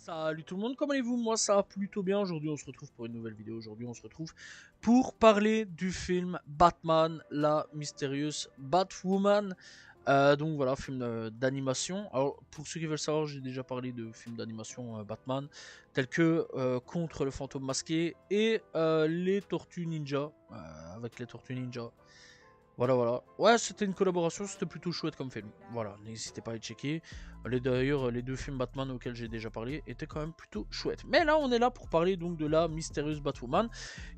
Salut tout le monde, comment allez-vous? Moi ça va plutôt bien. Aujourd'hui on se retrouve pour une nouvelle vidéo. Aujourd'hui on se retrouve pour parler du film Batman, la mystérieuse Batwoman. Donc voilà, film d'animation. Alors pour ceux qui veulent savoir, j'ai déjà parlé de films d'animation Batman, tels que Contre le fantôme masqué et les Tortues Ninja, avec les Tortues Ninja. Voilà, voilà. Ouais, c'était une collaboration, c'était plutôt chouette comme film. Voilà, n'hésitez pas à y checker. D'ailleurs, les deux films Batman auxquels j'ai déjà parlé étaient quand même plutôt chouettes. Mais là, on est là pour parler donc de la mystérieuse Batwoman,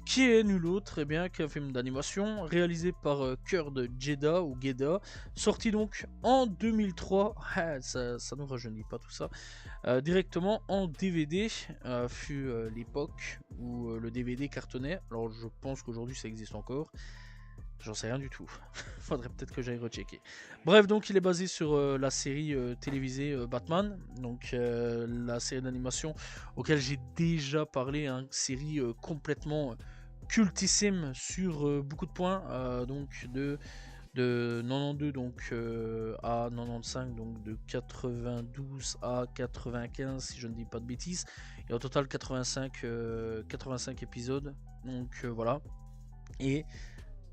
qui est nul autre qu'un film d'animation réalisé par Cœur de Jeddah ou Gedda, sorti donc en 2003. Ah, ça nous rajeunit pas tout ça. Directement en DVD, fut l'époque où le DVD cartonnait. Alors, je pense qu'aujourd'hui ça existe encore. J'en sais rien du tout. Faudrait peut-être que j'aille rechecker. Bref, donc il est basé sur la série télévisée Batman, donc la série d'animation auquel j'ai déjà parlé, hein, série complètement cultissime sur beaucoup de points, donc de 92 donc à 95, donc de 92 à 95 si je ne dis pas de bêtises, et au total 85 épisodes, donc voilà. Et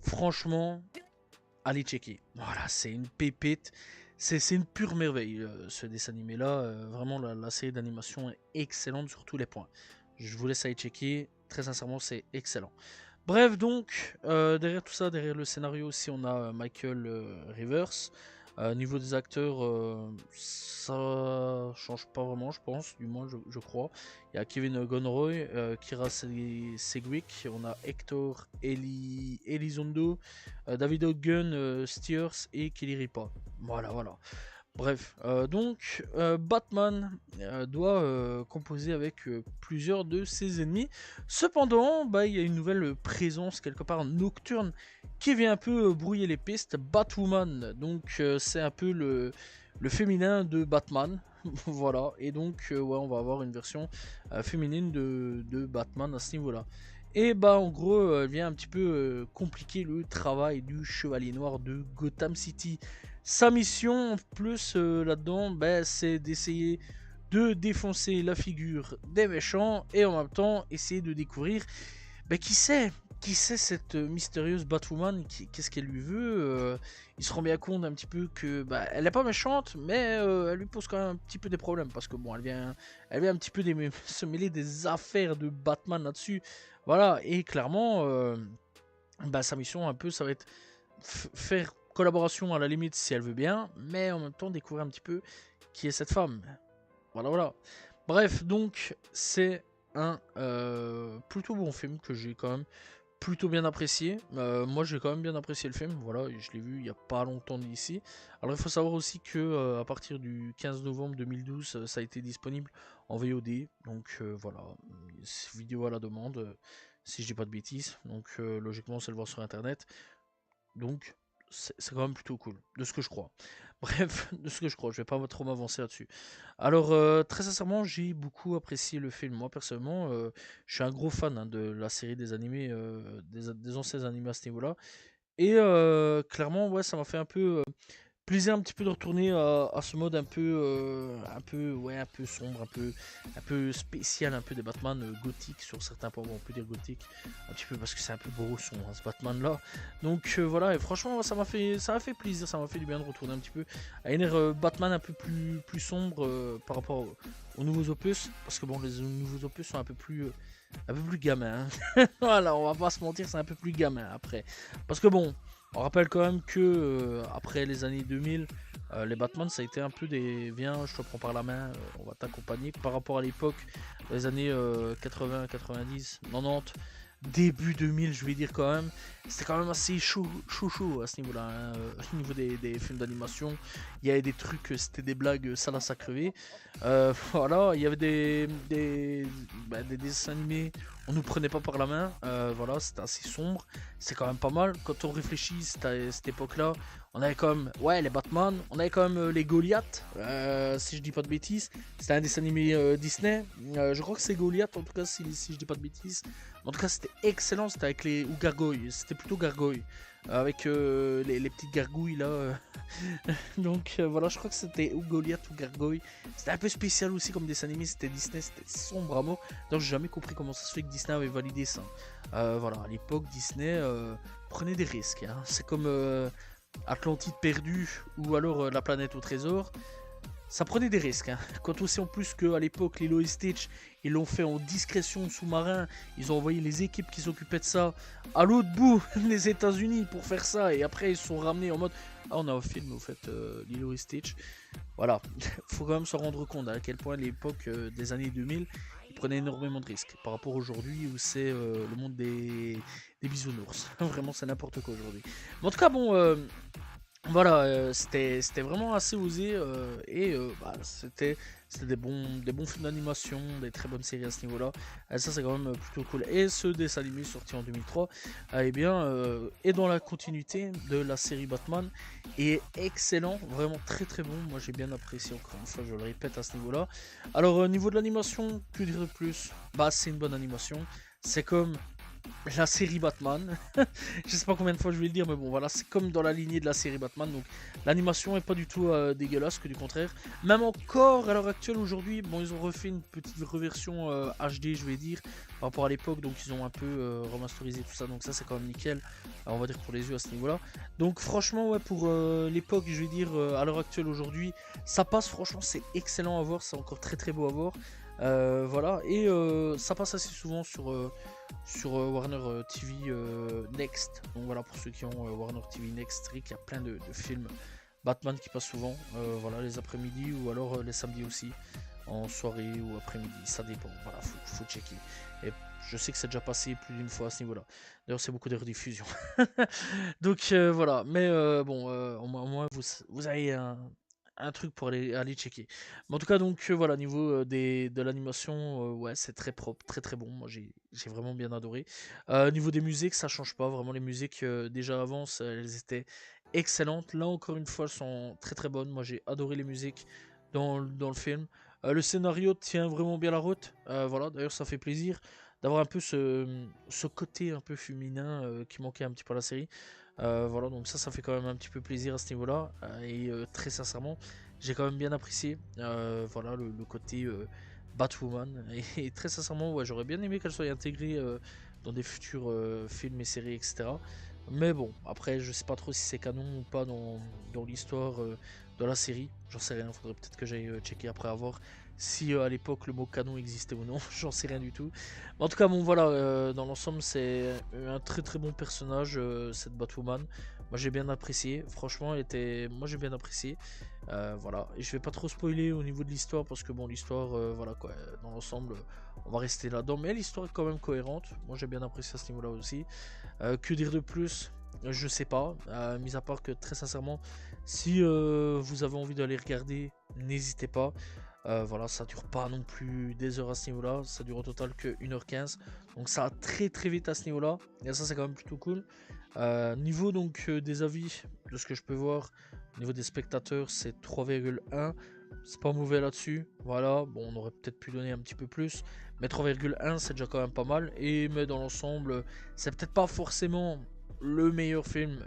franchement, allez checker. Voilà, c'est une pépite. C'est une pure merveille, ce dessin animé là. Vraiment, la série d'animation est excellente sur tous les points. Je vous laisse aller checker. Très sincèrement, c'est excellent. Bref, donc, derrière tout ça, derrière le scénario aussi, on a Michael Rivers. Niveau des acteurs, ça change pas vraiment, je pense, du moins je crois. Il y a Kevin Conroy, Kira Sedgwick, on a Hector Elizondo, David Ogden, Steers et Kelly Ripa. Voilà, voilà. Bref, donc Batman doit composer avec plusieurs de ses ennemis. Cependant, bah, il y a une nouvelle présence quelque part nocturne qui vient un peu brouiller les pistes. Batwoman, donc c'est un peu le féminin de Batman. Voilà, et donc ouais, on va avoir une version féminine de Batman à ce niveau-là. Et bah en gros, elle vient un petit peu compliquer le travail du Chevalier Noir de Gotham City. Sa mission, en plus là-dedans, bah, c'est d'essayer de défoncer la figure des méchants et en même temps essayer de découvrir bah, qui c'est cette mystérieuse Batwoman, qu'est-ce qu'elle lui veut. Il se rend bien compte un petit peu que bah, elle n'est pas méchante, mais elle lui pose quand même un petit peu des problèmes parce que bon, elle vient un petit peu se mêler des affaires de Batman là-dessus. Voilà, et clairement, bah, sa mission un peu, ça va être faire collaboration à la limite si elle veut bien, mais en même temps découvrir un petit peu qui est cette femme. Voilà, voilà. Bref, donc c'est un plutôt bon film que j'ai quand même plutôt bien apprécié. Moi j'ai quand même bien apprécié le film, voilà, je l'ai vu il n'y a pas longtemps d'ici. Alors il faut savoir aussi que à partir du 15 novembre 2012, ça a été disponible en VOD, donc voilà, vidéo à la demande, si je dis pas de bêtises, donc logiquement c'est le voir sur internet. Donc, c'est quand même plutôt cool, de ce que je crois. Bref, de ce que je crois, je vais pas trop m'avancer là-dessus. Alors, très sincèrement, j'ai beaucoup apprécié le film. Moi, personnellement, je suis un gros fan hein, de la série des animés, des anciens animés à ce niveau-là. Et clairement, ouais, ça m'a fait un peu plaisir un petit peu de retourner à ce mode ouais, un peu sombre, un peu spécial, un peu des Batman gothiques sur certains points. Bon, on peut dire gothique un petit peu parce que c'est un peu brosson hein, ce Batman là. Donc voilà, et franchement, ça m'a fait plaisir, ça m'a fait du bien de retourner un petit peu à une ère Batman un peu plus sombre par rapport aux nouveaux opus, parce que bon, les nouveaux opus sont un peu plus gamins. Hein. Voilà, on va pas se mentir, c'est un peu plus gamin après, parce que bon. On rappelle quand même que après les années 2000, les Batman ça a été un peu des viens, je te prends par la main, on va t'accompagner par rapport à l'époque, les années 80, 90, 90, début 2000, je vais dire quand même. C'était quand même assez chaud à ce niveau-là, hein, au niveau des films d'animation. Il y avait des trucs, c'était des blagues salaces à crever. Voilà, il y avait des dessins animés, on nous prenait pas par la main. Voilà, c'était assez sombre. C'est quand même pas mal. Quand on réfléchit, à cette époque-là, on avait quand même, ouais, les Batman, on avait quand même les Goliath, si je dis pas de bêtises. C'était un dessin animé Disney. Je crois que c'est Goliath, en tout cas, si je dis pas de bêtises. En tout cas, c'était excellent. C'était avec les ou Gargoyle. c'était plutôt Gargoyle. Avec les petites gargouilles là. Donc voilà, je crois que c'était ou Goliath ou Gargoyle. C'était un peu spécial aussi comme dessin animé, c'était Disney, c'était sombre à mort. Donc j'ai jamais compris comment ça se fait que Disney avait validé ça. Voilà, à l'époque, Disney prenait des risques. Hein. C'est comme Atlantide perdu ou alors La planète au trésor. Ça prenait des risques. Hein. Quand on sait en plus qu'à l'époque, Lilo et Stitch, ils l'ont fait en discrétion sous-marin. Ils ont envoyé les équipes qui s'occupaient de ça à l'autre bout des États-Unis pour faire ça. Et après, ils se sont ramenés en mode ah, on a un film, au fait, Lilo et Stitch. Voilà, faut quand même se rendre compte à quel point à l'époque des années 2000, ils prenaient énormément de risques par rapport à aujourd'hui où c'est le monde des bisounours. Vraiment, c'est n'importe quoi aujourd'hui. Mais en tout cas, bon. Voilà, c'était vraiment assez osé et bah, c'était des bons films d'animation, des très bonnes séries à ce niveau-là. Ça c'est quand même plutôt cool. Et ce dessin animé sorti en 2003, eh bien, est dans la continuité de la série Batman et est excellent, vraiment très très bon. Moi j'ai bien apprécié encore une fois, je le répète à ce niveau-là. Alors au niveau de l'animation, que dire de plus? Bah c'est une bonne animation. C'est comme la série Batman. Je sais pas combien de fois je vais le dire, mais bon, voilà, c'est comme dans la lignée de la série Batman. Donc, l'animation est pas du tout dégueulasse, que du contraire. Même encore à l'heure actuelle, aujourd'hui, bon, ils ont refait une petite reversion HD, je vais dire, par rapport à l'époque. Donc, ils ont un peu remasterisé tout ça. Donc, ça, c'est quand même nickel, on va dire, pour les yeux à ce niveau-là. Donc, franchement, ouais, pour l'époque, je vais dire, à l'heure actuelle, aujourd'hui, ça passe. Franchement, c'est excellent à voir. C'est encore très très beau à voir. Voilà, et ça passe assez souvent sur Warner TV Next. Donc voilà, pour ceux qui ont Warner TV Next, il y a plein de films Batman qui passent souvent, voilà, les après-midi ou alors les samedis aussi, en soirée ou après-midi, ça dépend. Voilà, faut checker. Et je sais que c'est déjà passé plus d'une fois à ce niveau-là. D'ailleurs, c'est beaucoup de rediffusions. Donc voilà, mais bon, au moins vous avez un truc pour aller checker. Mais en tout cas, donc voilà, niveau de l'animation, ouais, c'est très propre, très très bon. Moi, j'ai vraiment bien adoré. Niveau des musiques, ça change pas. Vraiment, les musiques déjà avant, elles étaient excellentes. Là, encore une fois, elles sont très très bonnes. Moi, j'ai adoré les musiques dans le film. Le scénario tient vraiment bien la route. Voilà, d'ailleurs, ça fait plaisir d'avoir un peu ce côté un peu féminin qui manquait un petit peu à la série. Voilà, donc ça fait quand même un petit peu plaisir à ce niveau-là. Et très sincèrement, j'ai quand même bien apprécié voilà, le côté Batwoman. Et très sincèrement, ouais, j'aurais bien aimé qu'elle soit intégrée dans des futurs films et séries, etc. Mais bon, après, je sais pas trop si c'est canon ou pas dans l'histoire de la série. J'en sais rien, faudrait peut-être que j'aille checker après avoir si à l'époque le mot canon existait ou non. J'en sais rien du tout. En tout cas, bon voilà, dans l'ensemble, c'est un très très bon personnage, cette Batwoman. Moi j'ai bien apprécié, franchement, moi j'ai bien apprécié. Voilà, et je vais pas trop spoiler au niveau de l'histoire parce que bon, l'histoire, voilà quoi, dans l'ensemble, on va rester là-dedans. Mais l'histoire est quand même cohérente. Moi j'ai bien apprécié à ce niveau-là aussi. Que dire de plus? Je sais pas, mis à part que très sincèrement, si vous avez envie d'aller regarder, n'hésitez pas. Voilà, ça dure pas non plus des heures à ce niveau-là, ça dure au total que 1h15, donc ça va très très vite à ce niveau-là, et ça c'est quand même plutôt cool. Niveau donc des avis, de ce que je peux voir, au niveau des spectateurs, c'est 3,1, c'est pas mauvais là-dessus, voilà, bon on aurait peut-être pu donner un petit peu plus, mais 3,1 c'est déjà quand même pas mal, et mais dans l'ensemble, c'est peut-être pas forcément le meilleur film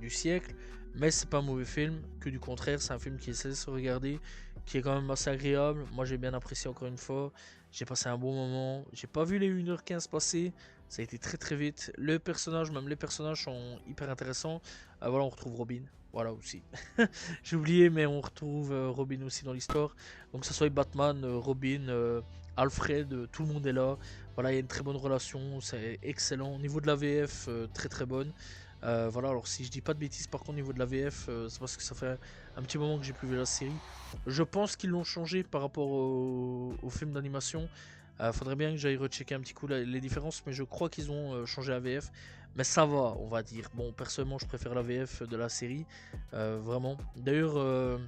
du siècle, mais c'est pas un mauvais film, que du contraire, c'est un film qui essaie de se regarder, qui est quand même assez agréable. Moi j'ai bien apprécié encore une fois. J'ai passé un bon moment. J'ai pas vu les 1h15 passer. Ça a été très très vite. Le personnage, même les personnages sont hyper intéressants. Voilà, on retrouve Robin. Voilà aussi. J'ai oublié, mais on retrouve Robin aussi dans l'histoire. Donc que ce soit Batman, Robin, Alfred, tout le monde est là. Voilà, il y a une très bonne relation. C'est excellent. Au niveau de la VF, très très bonne. Voilà, alors si je dis pas de bêtises par contre au niveau de la VF, c'est parce que ça fait un petit moment que j'ai plus vu la série. Je pense qu'ils l'ont changé par rapport au film d'animation. Faudrait bien que j'aille rechecker un petit coup les différences, mais je crois qu'ils ont changé la VF. Mais ça va, on va dire. Bon, personnellement, je préfère la VF de la série, vraiment. D'ailleurs,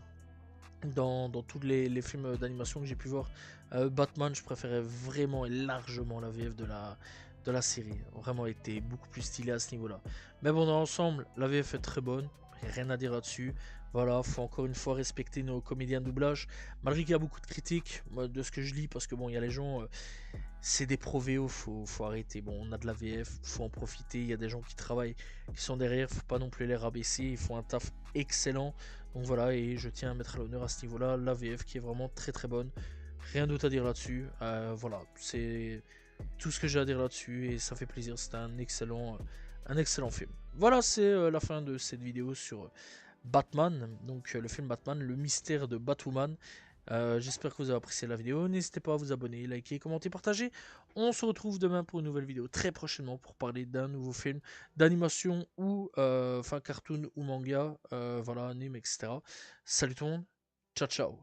dans tous les films d'animation que j'ai pu voir, Batman, je préférais vraiment et largement la VF de la série. Vraiment, elle était beaucoup plus stylée à ce niveau-là. Mais bon, dans l'ensemble, la VF est très bonne. rien à dire là-dessus. Voilà, faut encore une fois respecter nos comédiens de doublage, malgré qu'il y a beaucoup de critiques de ce que je lis, parce que bon, il y a les gens, c'est des pro VO, faut arrêter. Bon, on a de la VF, faut en profiter. Il y a des gens qui travaillent, qui sont derrière, faut pas non plus les rabaisser. Ils font un taf excellent. Donc voilà, et je tiens à mettre à l'honneur à ce niveau-là la VF qui est vraiment très très bonne. Rien d'autre à dire là-dessus. Voilà, c'est tout ce que j'ai à dire là-dessus et ça fait plaisir. C'était un excellent film. Voilà, c'est la fin de cette vidéo sur Batman, donc le film Batman, le mystère de Batwoman. J'espère que vous avez apprécié la vidéo. N'hésitez pas à vous abonner, liker, commenter, partager. On se retrouve demain pour une nouvelle vidéo très prochainement pour parler d'un nouveau film d'animation ou enfin cartoon ou manga, voilà, anime, etc. Salut tout le monde, ciao ciao.